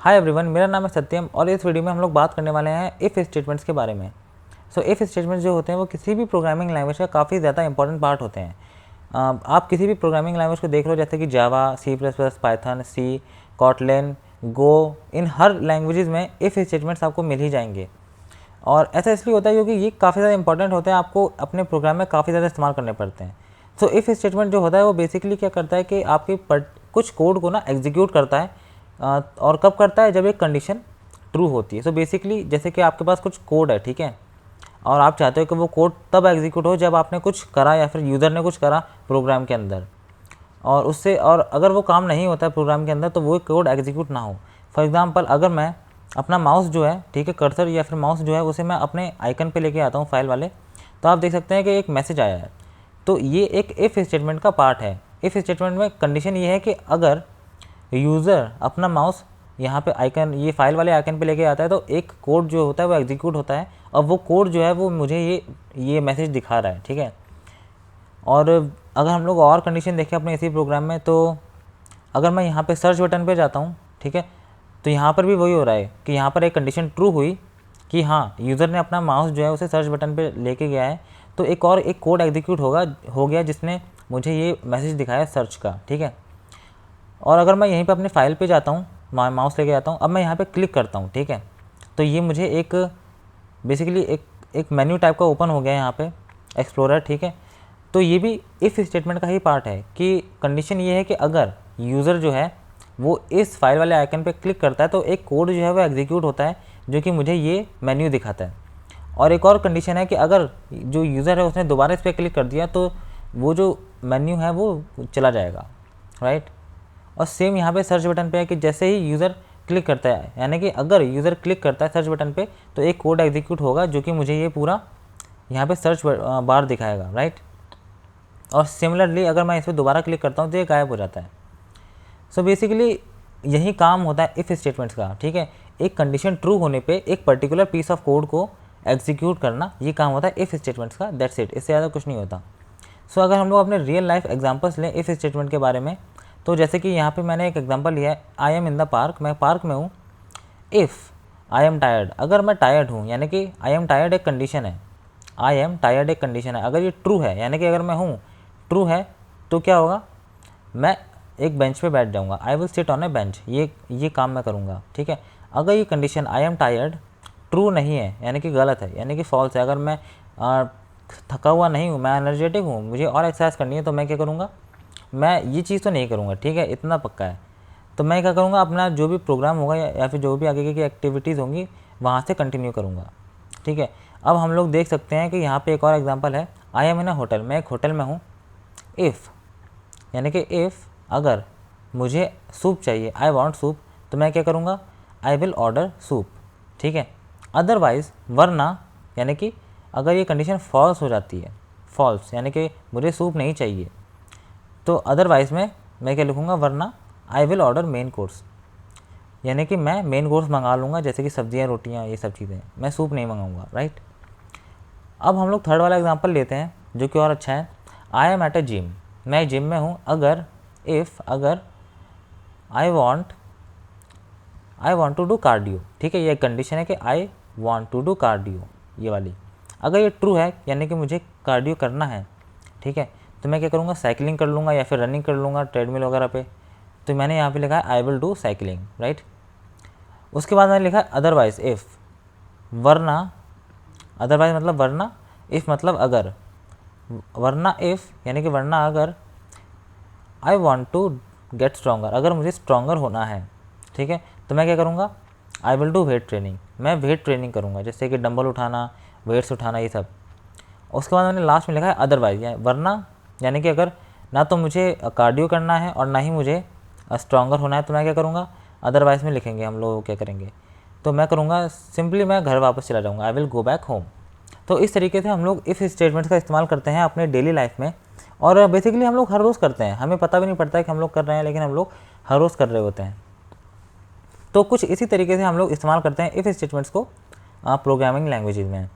Hi everyone, मेरा नाम है सत्यम और इस वीडियो में हम लोग बात करने वाले हैं इफ़ स्टेटमेंट्स के बारे में। इफ़ स्टेटमेंट्स जो होते हैं वो किसी भी प्रोग्रामिंग लैंग्वेज का काफ़ी ज़्यादा इंपॉर्टेंट पार्ट होते हैं। आप किसी भी प्रोग्रामिंग लैंग्वेज को देख लो, जैसे कि जावा, सी प्लस प्लस, पाइथन, सी, कॉटलिन, गो, इन हर लैंग्वेजेस में इफ़ स्टेटमेंट्स आपको मिल ही जाएंगे। और ऐसा इसलिए होता है क्योंकि ये काफ़ी ज़्यादा इंपॉर्टेंट होते हैं, आपको अपने प्रोग्राम में काफ़ी ज़्यादा इस्तेमाल करने पड़ते हैं। इफ़ स्टेटमेंट जो होता है वो बेसिकली क्या करता है कि आपके कुछ कोड को ना एग्जीक्यूट करता है। और कब करता है? जब एक कंडीशन ट्रू होती है। बेसिकली जैसे कि आपके पास कुछ कोड है, ठीक है, और आप चाहते हो कि वो कोड तब एग्जीक्यूट हो जब आपने कुछ करा या फिर यूज़र ने कुछ करा प्रोग्राम के अंदर, और उससे और अगर वो काम नहीं होता है प्रोग्राम के अंदर तो वो कोड एग्जीक्यूट ना हो। फॉर एग्जांपल, अगर मैं अपना माउस जो है, ठीक है, कर्सर या फिर माउस जो है उसे मैं अपने आइकन पे लेके आता हूँ फाइल वाले, तो आप देख सकते हैं कि एक मैसेज आया है। तो ये एक इफ़ स्टेटमेंट का पार्ट है। इफ़ स्टेटमेंट में कंडीशन ये है कि अगर यूज़र अपना माउस यहाँ पे आइकन, ये फाइल वाले आइकन पे लेके आता है, तो एक कोड जो होता है वो एग्जीक्यूट होता है और वो कोड जो है वो मुझे ये मैसेज दिखा रहा है, ठीक है। और अगर हम लोग और कंडीशन देखें अपने इसी प्रोग्राम में, तो अगर मैं यहाँ पे सर्च बटन पे जाता हूँ, ठीक है, तो यहाँ पर भी वही हो रहा है कि यहाँ पर एक कंडीशन ट्रू हुई कि हाँ, यूज़र ने अपना माउस जो है उसे सर्च बटन पे लेके गया है, तो एक कोड एग्जीक्यूट हो गया जिसने मुझे ये मैसेज दिखाया सर्च का, ठीक है। और अगर मैं यहीं पे अपने फाइल पे जाता हूँ, माउस लेके जाता हूँ, अब मैं यहाँ पे क्लिक करता हूँ, ठीक है, तो ये मुझे एक बेसिकली एक मेन्यू टाइप का ओपन हो गया है यहाँ पे, एक्सप्लोरर, ठीक है। तो ये भी इफ़ स्टेटमेंट का ही पार्ट है कि कंडीशन ये है कि अगर यूज़र जो है वो इस फाइल वाले आइकन पे क्लिक करता है तो एक कोड जो है वो एग्जीक्यूट होता है जो कि मुझे ये मेन्यू दिखाता है। और एक और कंडीशन है कि अगर जो यूज़र है उसने दोबारा इस पर क्लिक कर दिया तो वो जो मेन्यू है वो चला जाएगा, राइट। और सेम यहाँ पे सर्च बटन पे है कि जैसे ही यूज़र क्लिक करता है, यानी कि अगर यूज़र क्लिक करता है सर्च बटन पे तो एक कोड एग्जीक्यूट होगा जो कि मुझे ये पूरा यहाँ पे सर्च बार दिखाएगा, राइट। और सिमिलरली अगर मैं इस पर दोबारा क्लिक करता हूँ तो ये गायब हो जाता है। बेसिकली यही काम होता है इफ़ स्टेटमेंट्स का, ठीक है। एक कंडीशन ट्रू होने पे एक पर्टिकुलर पीस ऑफ कोड को एग्जीक्यूट करना, ये काम होता है इफ़ स्टेटमेंट्स का, दैट्स इट, इससे ज़्यादा कुछ नहीं होता। अगर हम लोग अपने रियल लाइफ एग्जांपल्स लें इफ़ स्टेटमेंट के बारे में, तो जैसे कि यहाँ पे मैंने एक एग्जांपल लिया है, I M in the park, मैं पार्क में हूँ। इफ़ आई एम टायर्ड, अगर मैं टायर्ड हूँ, यानी कि आई एम टायर्ड एक कंडीशन है, आई एम टायर्ड एक कंडीशन है, अगर ये ट्रू है, यानी कि अगर मैं हूँ ट्रू है, तो क्या होगा, मैं एक बेंच पे बैठ जाऊँगा, I will sit on A bench, ये काम मैं करूँगा, ठीक है। अगर ये condition I am tired true नहीं है, यानी कि गलत है, यानी कि फॉल्स है, अगर मैं थका हुआ नहीं हूँ, मैं एनर्जेटिक हूँ, मुझे और एक्सरसाइज करनी है, तो मैं क्या करूँगा, मैं ये चीज़ तो नहीं करूँगा, ठीक है, इतना पक्का है। तो मैं क्या करूँगा, अपना जो भी प्रोग्राम होगा या फिर जो भी आगे की एक्टिविटीज़ होंगी वहाँ से कंटिन्यू करूँगा, ठीक है। अब हम लोग देख सकते हैं कि यहाँ पे एक और एग्जांपल है, I M in a hotel, मैं एक होटल में हूँ। इफ़ यानी कि इफ़ अगर मुझे सूप चाहिए, आई वांट सूप, तो मैं क्या करूँगा, आई विल ऑर्डर सूप, ठीक है। अदरवाइज़, वरना, यानी कि अगर ये कंडीशन फॉल्स हो जाती है, फॉल्स यानी कि मुझे सूप नहीं चाहिए, तो अदरवाइज़ में मैं क्या लिखूँगा, वरना I will order main course, यानी कि मैं मेन कोर्स मंगा लूँगा, जैसे कि सब्जियाँ, रोटियाँ, ये सब चीज़ें, मैं सूप नहीं मंगाऊँगा, राइट। अब हम लोग थर्ड वाला एग्जांपल लेते हैं जो कि और अच्छा है, I am at a gym, मैं जिम में हूँ, अगर अगर I want to do cardio, ठीक है, ये कंडीशन है कि I want to do cardio, ये वाली, अगर ये ट्रू है यानी कि मुझे कार्डियो करना है, ठीक है, तो मैं क्या करूँगा, साइकिलिंग कर लूँगा या फिर रनिंग कर लूँगा ट्रेडमिल वगैरह पे। तो मैंने यहाँ पे लिखा है I will do cycling, right. उसके बाद मैंने लिखा है अदरवाइज़ इफ़, वरना, अदरवाइज़ मतलब वरना, इफ़ मतलब अगर, वरना इफ़ यानी कि वरना अगर, I want to get stronger, अगर मुझे स्ट्रॉन्गर होना है, ठीक है, तो मैं क्या करूँगा, I will do weight training, मैं वेट ट्रेनिंग करूँगा, जैसे कि डंबल उठाना, वेट्स उठाना, ये सब। उसके बाद मैंने लास्ट में लिखा है अदरवाइज, वरना, यानी कि अगर ना तो मुझे कार्डियो करना है और ना ही मुझे स्ट्रॉन्गर होना है, तो मैं क्या करूँगा, अदरवाइज में लिखेंगे हम लोग क्या करेंगे, तो मैं करूँगा सिंपली मैं घर वापस चला जाऊँगा, I will go back home. तो इस तरीके से हम लोग इफ़ स्टेटमेंट्स का इस्तेमाल करते हैं अपने डेली लाइफ में, और बेसिकली हम लोग हर रोज़ करते हैं, हमें पता भी नहीं पड़ता है कि हम लोग कर रहे हैं, लेकिन हम लोग हर रोज़ कर रहे होते हैं। तो कुछ इसी तरीके से हम लोग इस्तेमाल करते हैं इफ़ स्टेटमेंट्स को प्रोग्रामिंग लैंग्वेजेज में।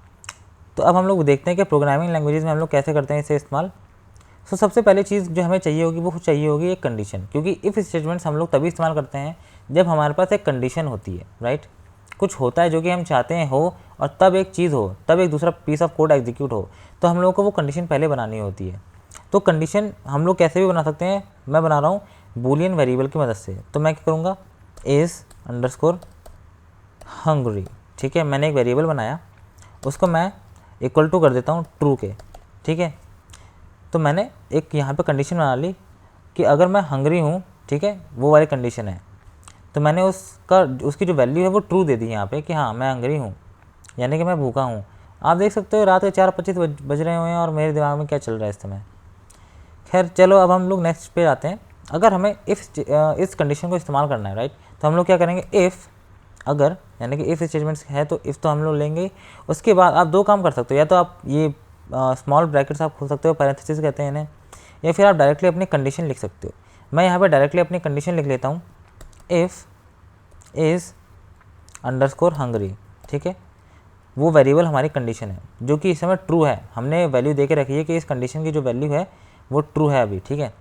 तो अब हम लोग देखते हैं कि प्रोग्रामिंग लैंग्वेजेज में हम लोग कैसे करते हैं इसे इस्तेमाल। सबसे पहले चीज़ जो हमें चाहिए होगी वो चाहिए होगी एक कंडीशन, क्योंकि इफ़ स्टेटमेंट्स हम लोग तभी इस्तेमाल करते हैं जब हमारे पास एक कंडीशन होती है, राइट। कुछ होता है जो कि हम चाहते हैं हो, और तब एक चीज़ हो, तब एक दूसरा पीस ऑफ कोड एग्जीक्यूट हो, तो हम लोगों को वो कंडीशन पहले बनानी होती है। तो कंडीशन हम लोग कैसे भी बना सकते हैं, मैं बना रहा हूँ बूलियन वेरिएबल की मदद से। तो मैं क्या करूँगा, इज़ अंडरस्कोर हंगरी, ठीक है। मैंने एक वेरिएबल बनाया, उसको मैं इक्वल टू कर देता हूँ ट्रू के, ठीक है। तो मैंने एक यहाँ पे कंडीशन बना ली कि अगर मैं हंगरी हूँ, ठीक है, वो वाली कंडीशन है, तो मैंने उसकी जो वैल्यू है वो ट्रू दे दी यहाँ पे कि हाँ मैं हंगरी हूँ, यानी कि मैं भूखा हूँ। आप देख सकते हो रात के 4:25 बज रहे हुए हैं और मेरे दिमाग में क्या चल रहा है इस समय। खैर चलो, अब हम लोग नेक्स्ट पे आते हैं। अगर हमें इस कंडीशन को इस्तेमाल करना है, राइट, तो हम लोग क्या करेंगे, इफ़, अगर, यानी कि इफ़ स्टेटमेंट्स है तो इफ़ तो हम लोग लेंगे। उसके बाद आप दो काम कर सकते हो, या तो आप ये स्मॉल ब्रैकेट्स आप खोल सकते हो, पैरेंथेसिस कहते हैं इन्हें, या फिर आप डायरेक्टली अपनी कंडीशन लिख सकते हो। मैं यहाँ पे डायरेक्टली अपनी कंडीशन लिख लेता हूँ, इफ़ इज़ अंडरस्कोर हंगरी, ठीक है। वो वेरिएबल हमारी कंडीशन है जो कि इस समय ट्रू है, हमने वैल्यू दे के रखी है कि इस कंडीशन की जो वैल्यू है वो ट्रू है अभी, ठीक है।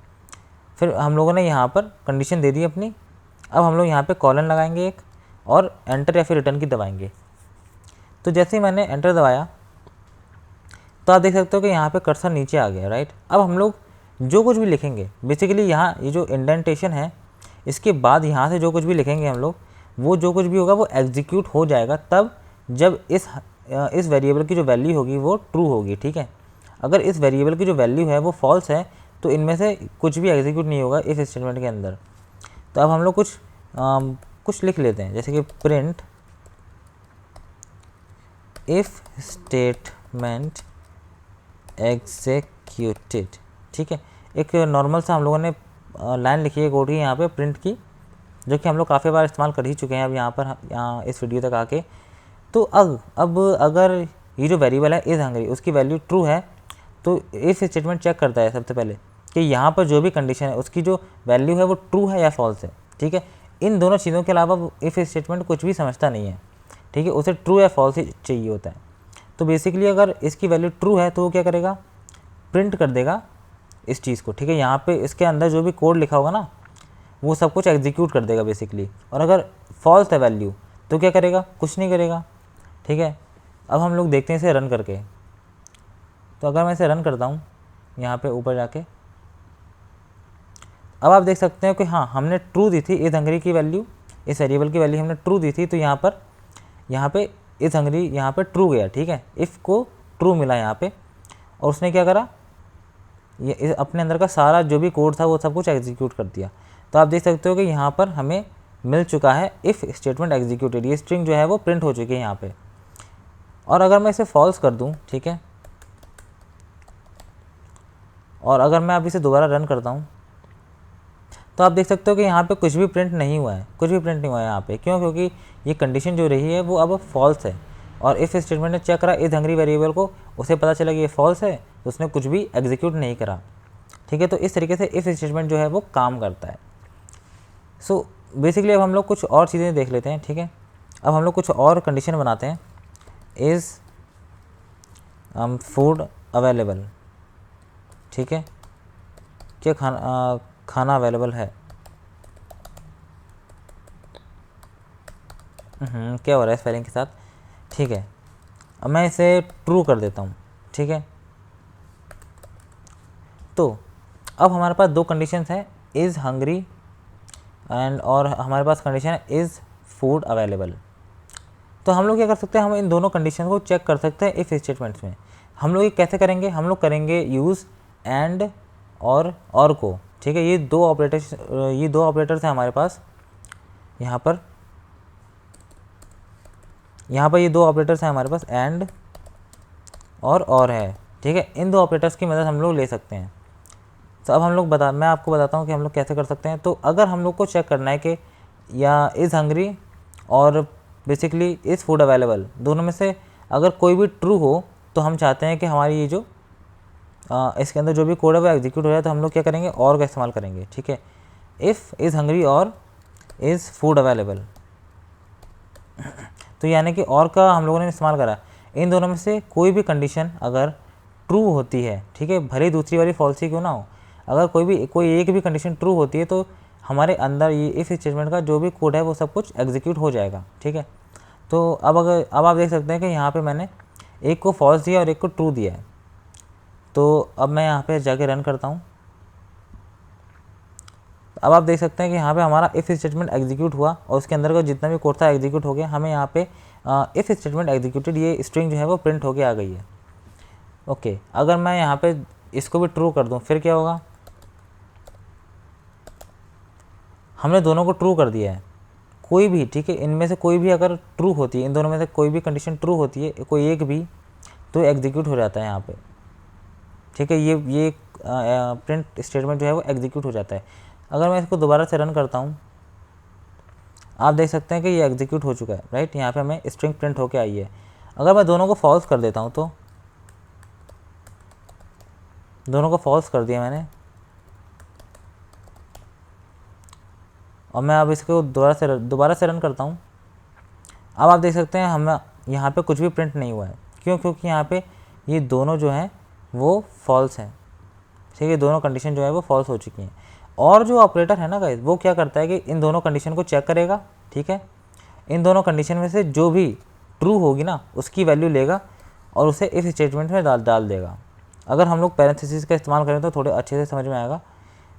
फिर हम लोगों ने यहाँ पर कंडीशन दे दी अपनी। अब हम लोग यहाँ पे कॉलन लगाएंगे एक, और एंटर या फिर रिटर्न की दबाएंगे। तो जैसे ही मैंने एंटर दबाया तो आप देख सकते हो कि यहाँ पे कर्सर नीचे आ गया, राइट। अब हम लोग जो कुछ भी लिखेंगे, बेसिकली यहाँ ये जो इंडेंटेशन है, इसके बाद यहाँ से जो कुछ भी लिखेंगे हम लोग, वो जो कुछ भी होगा वो एग्जीक्यूट हो जाएगा तब जब इस वेरिएबल की जो वैल्यू होगी वो ट्रू होगी, ठीक है। अगर इस वेरिएबल की जो वैल्यू है वो फॉल्स है तो इनमें से कुछ भी एग्जीक्यूट नहीं होगा इस स्टेटमेंट के अंदर। तो अब हम लोग कुछ लिख लेते हैं, जैसे कि प्रिंट इफ स्टेटमेंट एग्जीक्यूटेड, ठीक है। एक नॉर्मल सा हम लोगों ने लाइन लिखी है कोड की यहाँ पे प्रिंट की, जो कि हम लोग काफ़ी बार इस्तेमाल कर ही चुके हैं अब यहाँ इस वीडियो तक आके। तो अब अगर ये जो वेरिएबल है इज़ हंगरी, उसकी वैल्यू ट्रू है, तो इफ स्टेटमेंट चेक करता है सबसे पहले कि यहाँ पर जो भी कंडीशन है उसकी जो वैल्यू है वो ट्रू है या फॉल्स है, ठीक है। इन दोनों चीज़ों के अलावा इफ स्टेटमेंट कुछ भी समझता नहीं है, ठीक है, उसे ट्रू या फॉल्स ही चाहिए होता है। तो बेसिकली अगर इसकी वैल्यू ट्रू है तो वो क्या करेगा, प्रिंट कर देगा इस चीज़ को, ठीक है। यहाँ पे इसके अंदर जो भी कोड लिखा होगा ना वो सब कुछ एग्जीक्यूट कर देगा बेसिकली। और अगर फॉल्स है वैल्यू तो क्या करेगा, कुछ नहीं करेगा, ठीक है। अब हम लोग देखते हैं इसे रन करके। तो अगर मैं इसे रन करता हूँ यहाँ पे ऊपर जाके, अब आप देख सकते हैं कि हाँ हमने ट्रू दी थी इज़ हंगरी की वैल्यू, इस वेरिएबल की वैल्यू हमने ट्रू दी थी, तो यहाँ पे इज़ हंगरी यहाँ पे ट्रू गया, ठीक है। इफ़ को ट्रू मिला यहाँ पे, और उसने क्या करा, ये अपने अंदर का सारा जो भी कोड था वो सब कुछ एग्जीक्यूट कर दिया। तो आप देख सकते हो कि यहाँ पर हमें मिल चुका है इफ़ स्टेटमेंट एग्जीक्यूटेड, ये स्ट्रिंग जो है वो प्रिंट हो चुकी है यहाँ पे। और अगर मैं इसे फॉल्स कर दूँ, ठीक है, और अगर मैं अब इसे दोबारा रन करता हूँ तो आप देख सकते हो कि यहाँ पे कुछ भी प्रिंट नहीं हुआ है, कुछ भी प्रिंट नहीं हुआ है यहाँ पे। क्यों, क्योंकि ये कंडीशन जो रही है वो अब फॉल्स है, और इफ़ स्टेटमेंट ने चेक करा इज़ हंगरी वेरिएबल को, उसे पता चला कि ये फॉल्स है, तो उसने कुछ भी एग्जीक्यूट नहीं करा, ठीक है। तो इस तरीके से इफ़ स्टेटमेंट जो है वो काम करता है। सो बेसिकली अब हम लोग कुछ और चीज़ें देख लेते हैं, ठीक है। अब हम लोग कुछ और कंडीशन बनाते हैं, इज़ फूड अवेलेबल, ठीक है, क्या खाना अवेलेबल है। क्या हो रहा है स्पेलिंग के साथ, ठीक है। अब मैं इसे ट्रू कर देता हूँ, ठीक है। तो अब हमारे पास दो कंडीशंस हैं, इज़ हंगरी और हमारे पास कंडीशन है इज़ फूड अवेलेबल। तो हम लोग क्या कर सकते हैं, हम इन दोनों कंडीशन को चेक कर सकते हैं इफ़ स्टेटमेंट्स में। हम लोग ये कैसे करेंगे, हम लोग करेंगे यूज़ एंड और को, ठीक है। ये दो ऑपरेटर्स हैं हमारे पास, यहाँ पर ये दो ऑपरेटर्स हैं हमारे पास, एंड और है, ठीक है। इन दो ऑपरेटर्स की मदद हम लोग ले सकते हैं। तो अब मैं आपको बताता हूँ कि हम लोग कैसे कर सकते हैं। तो अगर हम लोग को चेक करना है कि या इज़ हंगरी और बेसिकली इज़ फूड अवेलेबल, दोनों में से अगर कोई भी ट्रू हो तो हम चाहते हैं कि हमारी ये जो इसके अंदर जो भी कोड है वो एग्जीक्यूट हो जाए, तो हम लोग क्या करेंगे, और का इस्तेमाल करेंगे, ठीक है। इफ़ इज़ हंगरी और इज़ फूड अवेलेबल, तो यानी कि और का हम लोगों ने इस्तेमाल करा। इन दोनों में से कोई भी कंडीशन अगर ट्रू होती है, ठीक है, भले ही दूसरी वाली फॉल्स ही क्यों ना हो, अगर कोई एक भी कंडीशन ट्रू होती है तो हमारे अंदर ये इफ़ स्टेटमेंट का जो भी कोड है वो सब कुछ एग्जीक्यूट हो जाएगा। ठीक है, तो अब आप देख सकते हैं कि यहाँ पे मैंने एक को फॉल्स दिया और एक को ट्रू दिया है। तो अब मैं यहाँ पे जाके रन करता हूँ। अब आप देख सकते हैं कि यहाँ पे हमारा इफ़ स्टेटमेंट एग्जीक्यूट हुआ और उसके अंदर का जितना भी कोड था एग्जीक्यूट हो गया। हमें यहाँ पे इफ़ स्टेटमेंट एग्जीक्यूटेड ये स्ट्रिंग जो है वो प्रिंट होके आ गई है। ओके, अगर मैं यहाँ पे इसको भी ट्रू कर दूँ फिर क्या होगा? हमने दोनों को ट्रू कर दिया है, कोई भी, ठीक है, इनमें से कोई भी अगर ट्रू होती है, इन दोनों में से कोई भी कंडीशन ट्रू होती है, कोई एक भी, तो एग्जीक्यूट हो जाता है यहाँ पे। ठीक है, ये प्रिंट स्टेटमेंट जो है वो एग्जीक्यूट हो जाता है। अगर मैं इसको दोबारा से रन करता हूँ, आप देख सकते हैं कि ये एग्जीक्यूट हो चुका है, राइट। यहाँ पे हमें स्ट्रिंग प्रिंट होके आई है। अगर मैं दोनों को फॉल्स कर देता हूँ, तो दोनों को फॉल्स कर दिया मैंने, और मैं अब इसको दोबारा से रन करता हूँ। अब आप देख सकते हैं हमें यहाँ पे कुछ भी प्रिंट नहीं हुआ है। क्यों? क्योंकि यहाँ पे ये दोनों जो हैं वो फॉल्स हैं। ठीक है, दोनों कंडीशन जो है वो फॉल्स हो चुकी हैं। और जो ऑपरेटर है ना गाइस, वो क्या करता है कि इन दोनों कंडीशन को चेक करेगा। ठीक है, इन दोनों कंडीशन में से जो भी ट्रू होगी ना उसकी वैल्यू लेगा और उसे इफ स्टेटमेंट में डाल देगा। अगर हम लोग पैरेंथेसिस का इस्तेमाल करें तो थोड़े अच्छे से समझ में आएगा।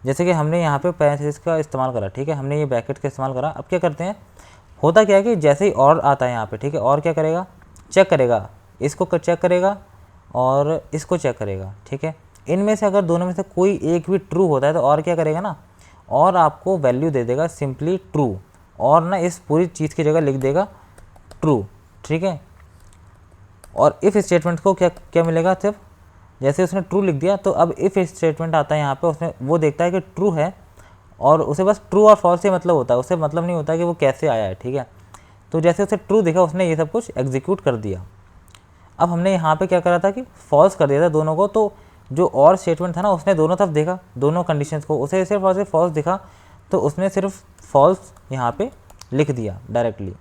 जैसे कि हमने यहाँ पे पैरेंथेसिस का इस्तेमाल करा, ठीक है, हमने ये ब्रैकेट का इस्तेमाल करा। अब क्या करते हैं, होता क्या है कि जैसे ही और आता है यहाँ पे, ठीक है, और क्या करेगा, चेक करेगा, इसको चेक करेगा और इसको चेक करेगा। ठीक है, इनमें से अगर दोनों में से कोई एक भी ट्रू होता है तो और क्या करेगा ना, और आपको वैल्यू दे देगा सिंपली ट्रू, और ना इस पूरी चीज़ की जगह लिख देगा ट्रू। ठीक है, और इफ़ स्टेटमेंट को क्या क्या मिलेगा, सिर्फ जैसे उसने ट्रू लिख दिया तो अब इफ़ स्टेटमेंट आता है यहाँ पे, उसने वो देखता है कि ट्रू है और उसे बस ट्रू और फॉल्स से मतलब होता है, उसे मतलब नहीं होता कि वो कैसे आया है। ठीक है, तो जैसे उसे ट्रू दिखा उसने ये सब कुछ एग्जीक्यूट कर दिया। अब हमने यहाँ पे क्या करा था कि फॉल्स कर दिया था दोनों को, तो जो और स्टेटमेंट था ना उसने दोनों तरफ देखा, दोनों कंडीशंस को, उसे सिर्फ और सिर्फ फॉल्स दिखा तो उसने सिर्फ फॉल्स यहाँ पे लिख दिया डायरेक्टली।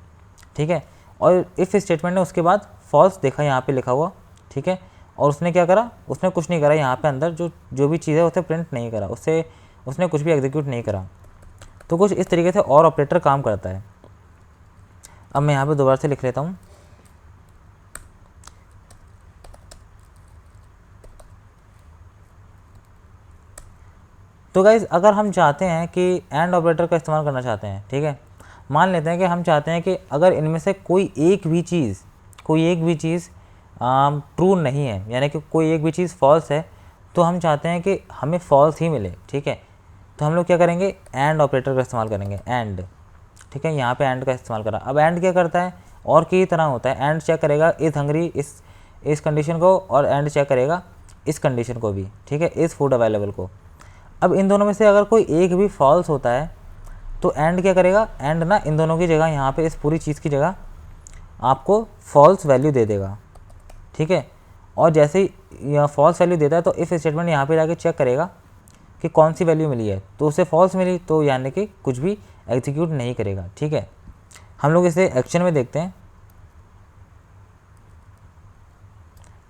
ठीक है, और इफ़ स्टेटमेंट ने उसके बाद फॉल्स देखा यहाँ पे लिखा हुआ। ठीक है, और उसने क्या करा, उसने कुछ नहीं करा, यहाँ पे अंदर जो भी चीज़ है उसे प्रिंट नहीं करा, उसने कुछ भी एग्जीक्यूट नहीं करा। तो कुछ इस तरीके से और ऑपरेटर काम करता है। अब मैं यहाँ पे दोबारा से लिख लेता हूँ। तो गाइज़ अगर हम चाहते हैं कि एंड ऑपरेटर का इस्तेमाल करना चाहते हैं, ठीक है, मान लेते हैं कि हम चाहते हैं कि अगर इनमें से कोई एक भी चीज़ ट्रू नहीं है, यानी कि कोई एक भी चीज़ फॉल्स है, तो हम चाहते हैं कि हमें फॉल्स ही मिले। ठीक है, तो हम लोग क्या करेंगे, एंड ऑपरेटर का इस्तेमाल करेंगे, एंड। ठीक है, यहाँ पे एंड का इस्तेमाल करा। अब एंड क्या करता है, और की तरह होता है, एंड चेक करेगा इस हंगरी इस कंडीशन को, और एंड चेक करेगा इस कंडीशन को भी। ठीक है, इस फूड अवेलेबल को। अब इन दोनों में से अगर कोई एक भी फॉल्स होता है तो एंड क्या करेगा, एंड ना इन दोनों की जगह, यहाँ पे इस पूरी चीज़ की जगह आपको फॉल्स वैल्यू दे देगा। ठीक है, और जैसे ही फॉल्स वैल्यू देता है तो इफ़ स्टेटमेंट यहाँ पे जाके चेक करेगा कि कौन सी वैल्यू मिली है, तो उसे फॉल्स मिली तो यानी कि कुछ भी एग्जीक्यूट नहीं करेगा। ठीक है, हम लोग इसे एक्शन में देखते हैं।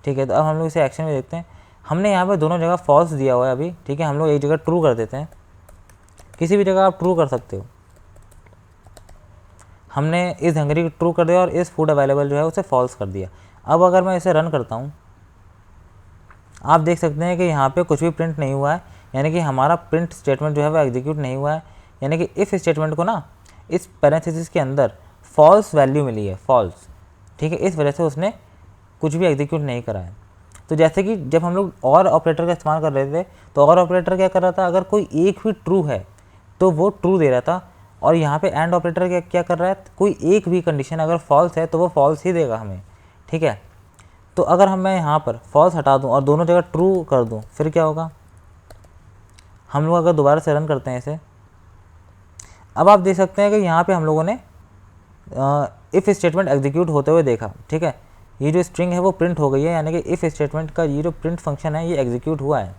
ठीक है, तो अब हम लोग इसे एक्शन में देखते हैं। हमने यहाँ पे दोनों जगह फॉल्स दिया हुआ है अभी। ठीक है, हम लोग एक जगह ट्रू कर देते हैं, किसी भी जगह आप ट्रू कर सकते हो। हमने इस हंगरी को ट्रू कर दिया और इस फूड अवेलेबल जो है उसे फॉल्स कर दिया। अब अगर मैं इसे रन करता हूँ, आप देख सकते हैं कि यहाँ पे कुछ भी प्रिंट नहीं हुआ है, यानी कि हमारा प्रिंट स्टेटमेंट जो है वो एग्जीक्यूट नहीं हुआ है। यानी कि इफ़ स्टेटमेंट को ना इस पैरेंथेसिस के अंदर फॉल्स वैल्यू मिली है, फॉल्स। ठीक है, इस वजह से उसने कुछ भी एग्जीक्यूट नहीं करा है। तो जैसे कि जब हम लोग और ऑपरेटर का इस्तेमाल कर रहे थे तो और ऑपरेटर क्या कर रहा था, अगर कोई एक भी ट्रू है तो वो ट्रू दे रहा था, और यहाँ पे एंड ऑपरेटर क्या कर रहा है, कोई एक भी कंडीशन अगर फॉल्स है तो वो फॉल्स ही देगा हमें। ठीक है, तो अगर मैं यहाँ पर फॉल्स हटा दूँ और दोनों जगह ट्रू कर दूँ फिर क्या होगा, हम लोग अगर दोबारा से रन करते हैं इसे, अब आप देख सकते हैं कि यहाँ पे हम लोगों ने इफ़ स्टेटमेंट एग्जीक्यूट होते हुए देखा। ठीक है, ये जो स्ट्रिंग है वो प्रिंट हो गई है, यानी कि इफ़ स्टेटमेंट का ये जो प्रिंट फंक्शन है ये एग्जीक्यूट हुआ है,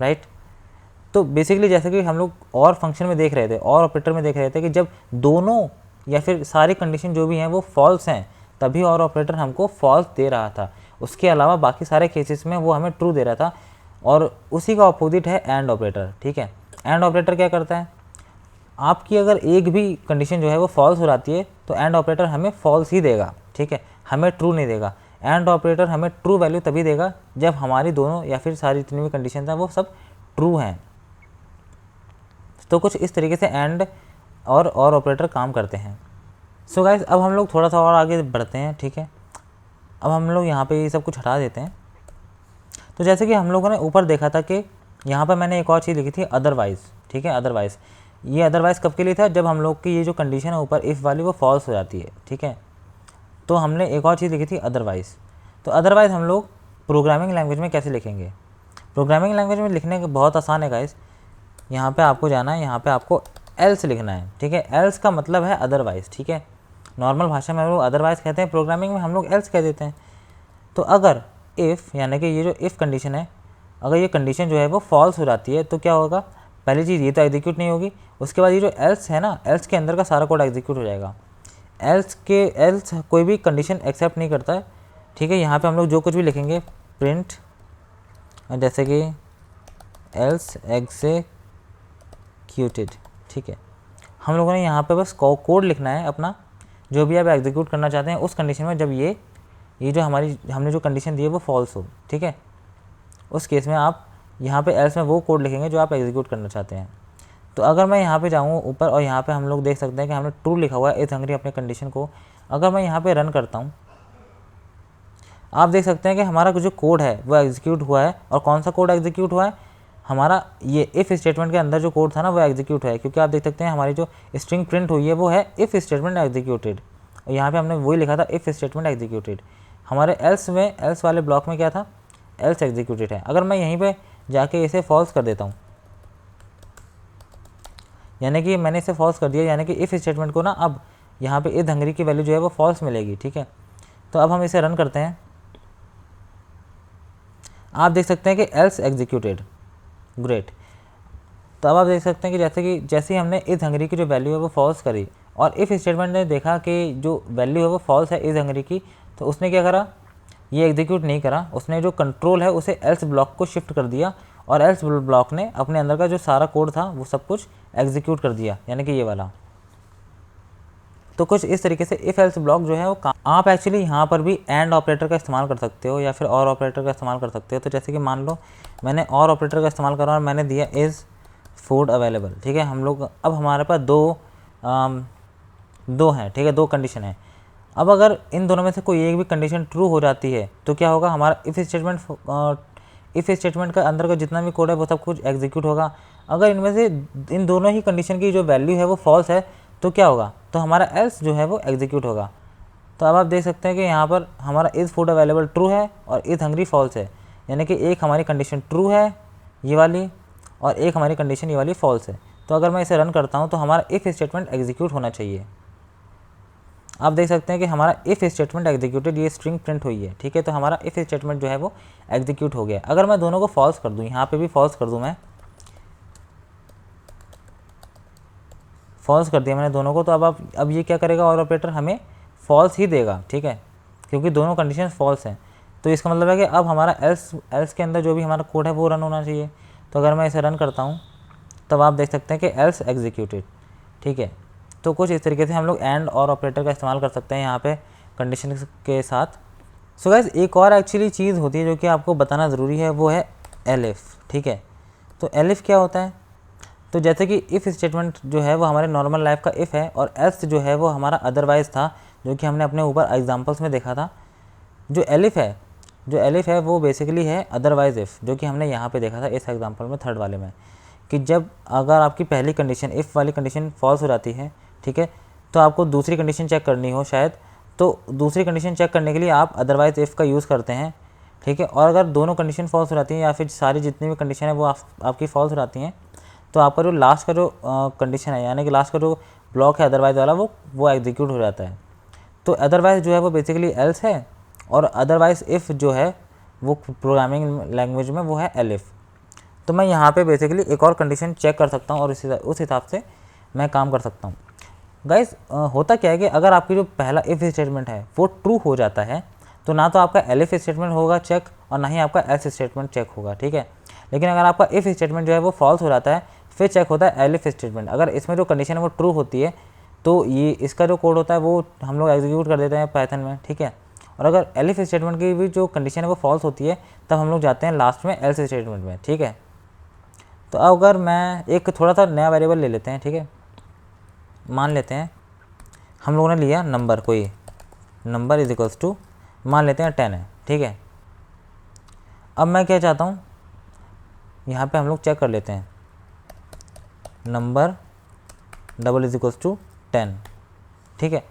राइट। तो बेसिकली जैसे कि हम लोग और फंक्शन में देख रहे थे, और ऑपरेटर में देख रहे थे कि जब दोनों या फिर सारी कंडीशन जो भी हैं वो फॉल्स हैं तभी और ऑपरेटर हमको फॉल्स दे रहा था। उसके अलावा बाकी सारे केसेस में वो हमें ट्रू दे रहा था, और उसी का अपोजिट है एंड ऑपरेटर। ठीक है, एंड ऑपरेटर क्या करता है, आपकी अगर एक भी कंडीशन जो है वो फॉल्स हो जाती है तो एंड ऑपरेटर हमें फॉल्स ही देगा, ठीक है, हमें ट्रू नहीं देगा। एंड ऑपरेटर हमें ट्रू वैल्यू तभी देगा जब हमारी दोनों या फिर सारी जितनी भी कंडीशन हैं वो सब ट्रू हैं। तो कुछ इस तरीके से एंड और ऑपरेटर काम करते हैं। सो गाइस, अब हम लोग थोड़ा सा और आगे बढ़ते हैं, ठीक है। अब हम लोग यहाँ पे ये सब कुछ हटा देते हैं। तो जैसे कि हम लोगों ने ऊपर देखा था कि यहाँ पर मैंने एक और चीज़ लिखी थी, अदरवाइज़, ठीक है। अदरवाइज़, ये अदरवाइज़ कब के लिए था, जब हम लोग की ये जो कंडीशन है ऊपर इफ़ वाली वो फॉल्स हो जाती है, ठीक है। तो हमने एक और चीज़ लिखी थी, अदरवाइज़। तो अदरवाइज़ हम लोग प्रोग्रामिंग लैंग्वेज में कैसे लिखेंगे? प्रोग्रामिंग लैंग्वेज में लिखने का बहुत आसान है गाइस। यहाँ पे आपको जाना है, यहाँ पे आपको एल्स लिखना है, ठीक है। एल्स का मतलब है अदरवाइज़, ठीक है। नॉर्मल भाषा में हम लोग अदरवाइज़ कहते हैं, प्रोग्रामिंग में हम लोग एल्स कह देते हैं। तो अगर इफ़ यानी कि ये जो इफ़ कंडीशन है, अगर ये कंडीशन जो है वो फॉल्स हो जाती है तो क्या होगा? पहली चीज़ ये तो एग्जीक्यूट नहीं होगी, उसके बाद ये जो एल्स है ना, एल्स के अंदर का सारा कोड एग्जीक्यूट हो जाएगा। एल्स कोई भी कंडीशन एक्सेप्ट नहीं करता है, ठीक है। यहाँ पे हम लोग जो कुछ भी लिखेंगे प्रिंट, जैसे कि एल्स एग्जीक्यूटेड, ठीक है। हम लोगों ने यहाँ पे बस कोड लिखना है अपना, जो भी आप एग्जीक्यूट करना चाहते हैं उस कंडीशन में, जब ये जो हमने जो कंडीशन दी है वो फॉल्स हो, ठीक है। उस केस में आप यहाँ पे एल्स में वो कोड लिखेंगे जो आप एग्जीक्यूट करना चाहते हैं। तो अगर मैं यहाँ पे जाऊँ ऊपर और यहाँ पे हम लोग देख सकते हैं कि हमने ट्रू लिखा हुआ है इस हंगरी अपने कंडीशन को। अगर मैं यहाँ पे रन करता हूँ, आप देख सकते हैं कि हमारा जो कोड है वो एग्जीक्यूट हुआ है। और कौन सा कोड एग्जीक्यूट हुआ है? हमारा ये इफ़ स्टेटमेंट के अंदर जो कोड था ना वो एग्जीक्यूट है, क्योंकि आप देख सकते हैं हमारी जो स्ट्रिंग प्रिंट हुई है वो है इफ़ स्टेटमेंट एग्जीक्यूटेड। और यहाँ पे हमने वही लिखा था इफ़ स्टेटमेंट एग्जीक्यूटेड। हमारे एल्स वाले ब्लॉक में क्या था? एल्स एग्जीक्यूटेड है। अगर मैं यहीं पे जाके इसे फॉल्स कर देता हूँ, यानी कि मैंने इसे फॉल्स कर दिया, यानी कि इफ़ स्टेटमेंट को ना अब यहाँ पे इस हंगरी की वैल्यू जो है वो फॉल्स मिलेगी, ठीक है। तो अब हम इसे रन करते हैं, आप देख सकते हैं कि एल्स एग्जीक्यूटेड, ग्रेट। तो अब आप देख सकते हैं कि जैसे ही हमने इस हंगरी की जो वैल्यू है वो फॉल्स करी और इफ़ स्टेटमेंट ने देखा कि जो वैल्यू है वो फॉल्स है इस हंगरी की, तो उसने क्या करा? ये एग्जीक्यूट नहीं करा, उसने जो कंट्रोल है उसे एल्स ब्लॉक को शिफ्ट कर दिया और एल्स ब्लॉक ने अपने अंदर का जो सारा कोड था वो सब कुछ एग्जीक्यूट कर दिया, यानी कि ये वाला। तो कुछ इस तरीके से इफ़ एल्स ब्लॉक जो है वो आप एक्चुअली यहाँ पर भी एंड ऑपरेटर का इस्तेमाल कर सकते हो या फिर और ऑपरेटर का इस्तेमाल कर सकते हो। तो जैसे कि मान लो मैंने और ऑपरेटर का इस्तेमाल करा और मैंने दिया इज़ फूड अवेलेबल, ठीक है। हम लोग अब हमारे पास दो हैं, ठीक है, दो कंडीशन है। अब अगर इन दोनों में से कोई एक भी कंडीशन ट्रू हो जाती है तो क्या होगा? हमारा इफ़ स्टेटमेंट का अंदर का जितना भी कोड है वो सब कुछ एग्जीक्यूट होगा। अगर इनमें से इन दोनों ही कंडीशन की जो वैल्यू है वो फॉल्स है तो क्या होगा? तो हमारा एल्स जो है वो एग्जीक्यूट होगा। तो अब आप देख सकते हैं कि यहाँ पर हमारा इज़ फूड अवेलेबल ट्रू है और इज़ हंगरी फॉल्स है, यानी कि एक हमारी कंडीशन ट्रू है ये वाली और एक हमारी कंडीशन ये वाली फॉल्स है। तो अगर मैं इसे रन करता हूँ तो हमारा इफ़ स्टेटमेंट एग्जीक्यूट होना चाहिए। आप देख सकते हैं कि हमारा इफ़ स्टेटमेंट एग्जीक्यूटेड, ये स्ट्रिंग प्रिंट हुई है, ठीक है। तो हमारा इफ़ स्टेटमेंट जो है वो एग्जीक्यूट हो गया। अगर मैं दोनों को फॉल्स कर दूँ, यहाँ पे भी फॉल्स कर दूँ, मैं फॉल्स कर दिया मैंने दोनों को, तो अब ये क्या करेगा? और ऑपरेटर हमें फॉल्स ही देगा, ठीक है, क्योंकि दोनों कंडीशन फॉल्स हैं। तो इसका मतलब है कि अब हमारा एल्स के अंदर जो भी हमारा कोड है वो रन होना चाहिए। तो अगर मैं इसे रन करता हूँ तब आप देख सकते हैं कि एल्स एग्जीक्यूटेड, ठीक है। तो कुछ इस तरीके से हम लोग एंड और ऑपरेटर का इस्तेमाल कर सकते हैं यहाँ पे कंडीशन के साथ। सो गाइस, एक और एक्चुअली चीज़ होती है जो कि आपको बताना ज़रूरी है, वो है एलिफ, ठीक है। तो एलिफ क्या होता है? तो जैसे कि इफ़ स्टेटमेंट जो है वो हमारे नॉर्मल लाइफ का इफ़ है और एल्स जो है वो हमारा अदरवाइज़ था, जो कि हमने अपने ऊपर एग्जांपल्स में देखा था। जो एलिफ है वो बेसिकली है अदरवाइज़ इफ़, जो कि हमने यहाँ पे देखा था इस एग्जांपल में, थर्ड वाले में, कि जब अगर आपकी पहली कंडीशन इफ़ वाली कंडीशन फॉल्स हो जाती है, ठीक है, तो आपको दूसरी कंडीशन चेक करनी हो शायद, तो दूसरी कंडीशन चेक करने के लिए आप अदरवाइज़ इफ़ का यूज़ करते हैं, ठीक है। और अगर दोनों कंडीशन फॉल्स हो जाती हैं या फिर सारी जितनी भी कंडीशन है वो आपकी फॉल्स हो जाती हैं, तो आपका जो लास्ट का जो कंडीशन है, यानी कि लास्ट का जो ब्लॉक है अदरवाइज़ वाला, वो एग्जीक्यूट हो जाता है। तो अदरवाइज़ जो है वो बेसिकली एल्स है और अदरवाइज़ इफ़ जो है वो प्रोग्रामिंग लैंग्वेज में वो है एलिफ। तो मैं यहाँ पे बेसिकली एक और कंडीशन चेक कर सकता हूँ और उस हिसाब से मैं काम कर सकता हूँ। गाइस, होता क्या है कि अगर आपकी जो पहला इफ़ स्टेटमेंट है वो ट्रू हो जाता है तो ना तो आपका एलिफ स्टेटमेंट होगा चेक और ना ही आपका एल्स स्टेटमेंट चेक होगा, ठीक है। लेकिन अगर आपका इफ़ स्टेटमेंट जो है वो फॉल्स हो जाता है, फिर चेक होता है एलिफ स्टेटमेंट। अगर इसमें जो कंडीशन है वो ट्रू होती है तो ये इसका जो कोड होता है वो हम लोग एग्जीक्यूट कर देते हैं पाइथन में, ठीक है। और अगर एलिफ स्टेटमेंट की भी जो कंडीशन है वो फॉल्स होती है तब हम लोग जाते हैं लास्ट में एल्स स्टेटमेंट में, ठीक है। तो अगर मैं एक थोड़ा सा नया वेरिएबल ले लेते हैं, ठीक है। मान लेते हैं हम लोगों ने लिया नंबर, कोई नंबर इज इक्वल्स टू मान लेते हैं 10 है, ठीक है। अब मैं क्या चाहता हूँ, यहाँ पे हम लोग चेक कर लेते हैं number double is equals to 10, ठीक है।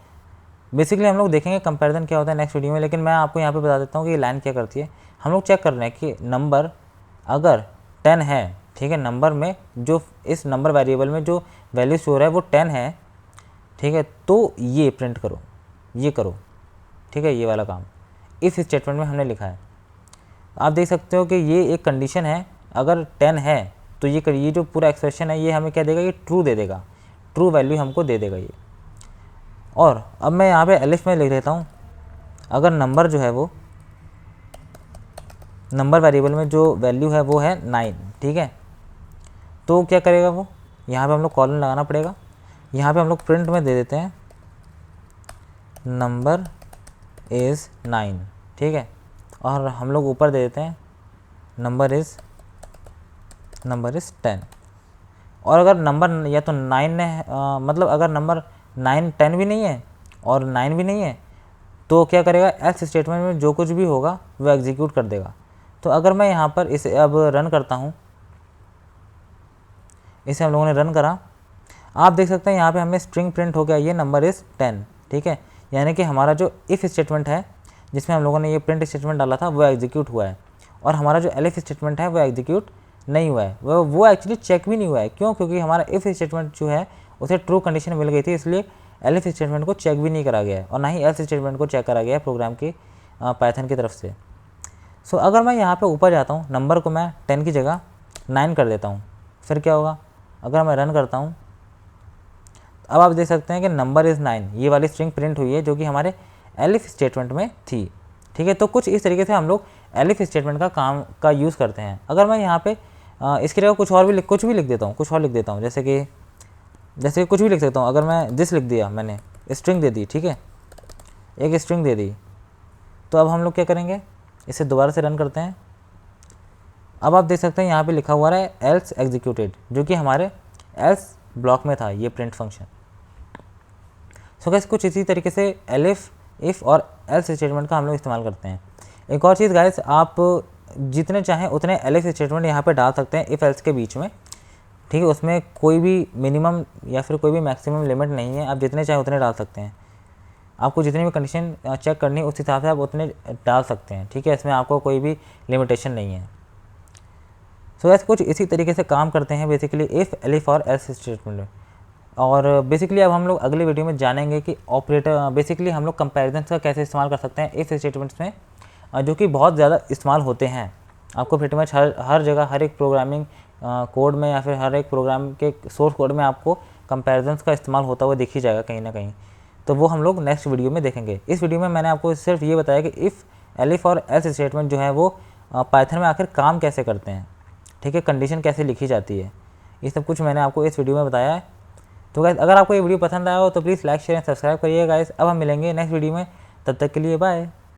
बेसिकली हम लोग देखेंगे कंपैरिजन क्या होता है नेक्स्ट वीडियो में, लेकिन मैं आपको यहाँ पे बता देता हूँ कि ये लाइन क्या करती है। हम लोग चेक कर रहे हैं कि नंबर अगर 10 है, ठीक है, नंबर में जो इस नंबर वेरिएबल में जो वैल्यू शो रहा है वो 10 है, ठीक है, तो ये प्रिंट करो, ये करो, ठीक है। ये वाला काम इस स्टेटमेंट में हमने लिखा है। आप देख सकते हो कि ये एक कंडीशन है, अगर 10 है तो ये जो पूरा एक्सप्रेशन है ये हमें क्या देगा, ये ट्रू दे देगा, ट्रू वैल्यू हमको दे देगा ये। और अब मैं यहाँ पे एलिफ में लिख देता हूँ, अगर नंबर जो है वो नंबर वेरिएबल में जो वैल्यू है वो है 9, ठीक है, तो क्या करेगा वो, यहाँ पे हम लोग कॉलन लगाना पड़ेगा। यहाँ पे हम लोग प्रिंट में दे देते हैं नंबर इज़ 9, ठीक है, और हम लोग ऊपर दे देते हैं नंबर इज़ 10। और अगर नंबर या तो 9 है, मतलब अगर नंबर 9 10 भी नहीं है और 9 भी नहीं है तो क्या करेगा, एल्स स्टेटमेंट में जो कुछ भी होगा वो एग्जीक्यूट कर देगा। तो अगर मैं यहाँ पर इसे अब रन करता हूँ, इसे हम लोगों ने रन करा, आप देख सकते हैं यहाँ पे हमें स्ट्रिंग प्रिंट हो गया, ये नंबर इज़ 10, ठीक है। यानी कि हमारा जो इफ़ स्टेटमेंट है जिसमें हम लोगों ने ये प्रिंट स्टेटमेंट डाला था वो एग्जीक्यूट हुआ है, और हमारा जो एलिफ स्टेटमेंट है वो एग्जीक्यूट नहीं हुआ है, वो एक्चुअली चेक भी नहीं हुआ है। क्यों? क्योंकि हमारा इफ़ स्टेटमेंट जो है उसे ट्रू कंडीशन मिल गई थी, इसलिए एलिफ स्टेटमेंट को चेक भी नहीं करा गया है और ना ही एल्स स्टेटमेंट को चेक करा गया है प्रोग्राम की पाइथन की तरफ से। सो अगर मैं यहाँ पे ऊपर जाता हूँ, नंबर को मैं 10 की जगह 9 कर देता हूँ, फिर क्या होगा, अगर मैं रन करता हूँ, अब आप देख सकते हैं कि नंबर इज़ 9, ये वाली स्ट्रिंग प्रिंट हुई है जो कि हमारे एलिफ स्टेटमेंट में थी, ठीक है। तो कुछ इस तरीके से हम लोग एलिफ स्टेटमेंट का यूज़ करते हैं। अगर मैं यहाँ पे इसकी जगह कुछ भी लिख देता हूँ, कुछ और लिख देता हूँ, जैसे कि कुछ भी लिख सकता हूँ। अगर मैं दिस लिख दिया, मैंने स्ट्रिंग दे दी, ठीक है, एक स्ट्रिंग दे दी, तो अब हम लोग क्या करेंगे, इसे दोबारा से रन करते हैं। अब आप देख सकते हैं यहाँ पे लिखा हुआ है एल्स एग्जीक्यूटेड, जो कि हमारे एल्स ब्लॉक में था ये प्रिंट फंक्शन। सो गाइस कुछ इसी तरीके से एलिफ, इफ़ और एल्स स्टेटमेंट का हम लोग इस्तेमाल करते हैं। एक और चीज़ गाइस, आप जितने चाहें उतने एलिफ स्टेटमेंट यहाँ पे डाल सकते हैं इफ़ एल्स के बीच में, ठीक है। उसमें कोई भी मिनिमम या फिर कोई भी मैक्सिमम लिमिट नहीं है, आप जितने चाहें उतने डाल सकते हैं। आपको जितनी भी कंडीशन चेक करनी है उस हिसाब से आप उतने डाल सकते हैं, ठीक है। इसमें आपको कोई भी लिमिटेशन नहीं है। सो गाइस कुछ इसी तरीके से काम करते हैं बेसिकली इफ़, एलिफ और एल्स स्टेटमेंट। और बेसिकली अब हम लोग अगले वीडियो में जानेंगे कि ऑपरेटर बेसिकली हम लोग कंपैरिजन का कैसे इस्तेमाल कर सकते हैं इफ़ स्टेटमेंट्स में, जो कि बहुत ज़्यादा इस्तेमाल होते हैं। आपको प्रीटी मच हर जगह, हर एक प्रोग्रामिंग कोड में या फिर हर एक प्रोग्राम के सोर्स कोड में आपको कंपैरिजन का इस्तेमाल होता हुआ दिख ही जाएगा कहीं ना कहीं। तो वो हम लोग नेक्स्ट वीडियो में देखेंगे। इस वीडियो में मैंने आपको सिर्फ ये बताया कि इफ़, एलिफ और एल्स स्टेटमेंट जो है वो पाइथन में आखिर काम कैसे करते हैं, ठीक है, कंडीशन कैसे लिखी जाती है, ये सब कुछ मैंने आपको इस वीडियो में बताया है। तो गाइस अगर आपको ये वीडियो पसंद आया हो तो please like, share and subscribe करिए गाइस। अब हम मिलेंगे नेक्स्ट वीडियो में, तब तक के लिए बाय।